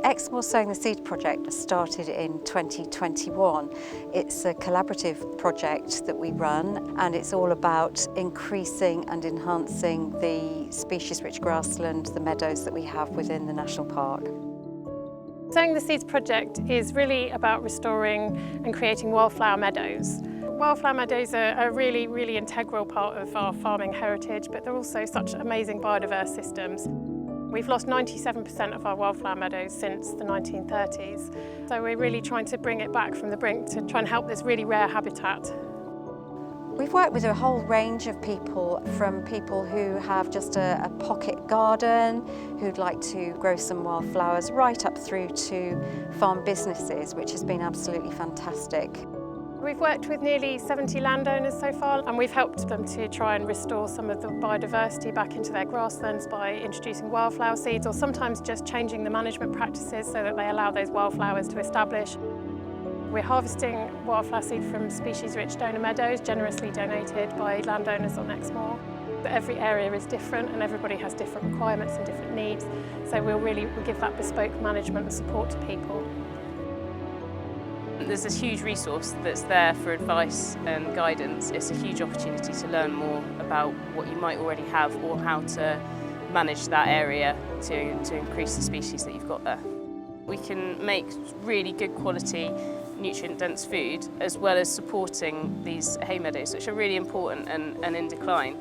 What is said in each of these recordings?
Exmoor Sowing the Seed project started in 2021. It's a collaborative project that we run, and it's all about increasing and enhancing the species-rich grassland, the meadows that we have within the national park. Sowing the Seeds project is really about restoring and creating wildflower meadows. Wildflower meadows are a really integral part of our farming heritage, but they're also such amazing biodiverse systems. We've lost 97% of our wildflower meadows since the 1930s, so we're really trying to bring it back from the brink to try and help this really rare habitat. We've worked with a whole range of people, from people who have just a pocket garden, who'd like to grow some wildflowers, right up through to farm businesses, which has been absolutely fantastic. We've worked with nearly 70 landowners so far, and we've helped them to try and restore some of the biodiversity back into their grasslands by introducing wildflower seeds, or sometimes just changing the management practices so that they allow those wildflowers to establish. We're harvesting wildflower seed from species-rich donor meadows, generously donated by landowners on Exmoor. But every area is different and everybody has different requirements and different needs, so we'll give that bespoke management and support to people. There's this huge resource that's there for advice and guidance. It's a huge opportunity to learn more about what you might already have or how to manage that area to increase the species that you've got there. We can make really good quality, nutrient-dense food, as well as supporting these hay meadows, which are really important and in decline.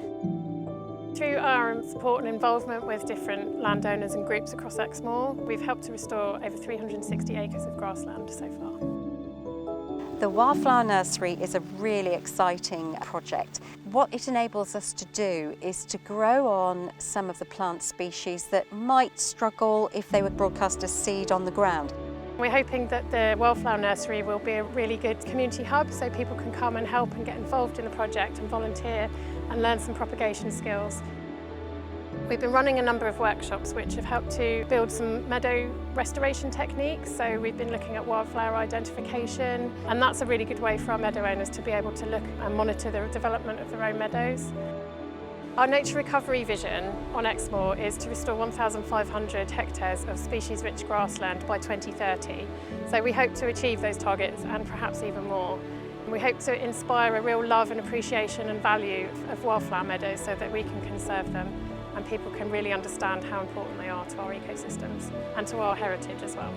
Through our support and involvement with different landowners and groups across Exmoor, we've helped to restore over 360 acres of grassland so far. The Wildflower Nursery is a really exciting project. What it enables us to do is to grow on some of the plant species that might struggle if they were broadcast as seed on the ground. We're hoping that the Wildflower Nursery will be a really good community hub, so people can come and help and get involved in the project and volunteer and learn some propagation skills. We've been running a number of workshops which have helped to build some meadow restoration techniques. So we've been looking at wildflower identification, and that's a really good way for our meadow owners to be able to look and monitor the development of their own meadows. Our nature recovery vision on Exmoor is to restore 1,500 hectares of species-rich grassland by 2030. So we hope to achieve those targets and perhaps even more. We hope to inspire a real love and appreciation and value of wildflower meadows so that we can conserve them and people can really understand how important they are to our ecosystems and to our heritage as well.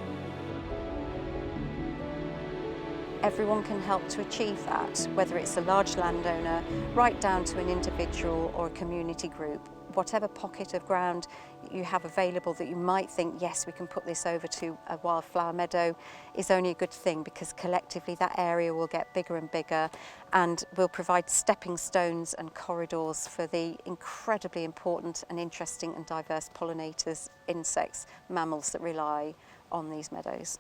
Everyone can help to achieve that, whether it's a large landowner, right down to an individual or a community group. Whatever pocket of ground you have available that you might think, yes, we can put this over to a wildflower meadow, is only a good thing, because collectively that area will get bigger and bigger and will provide stepping stones and corridors for the incredibly important and interesting and diverse pollinators, insects, mammals that rely on these meadows.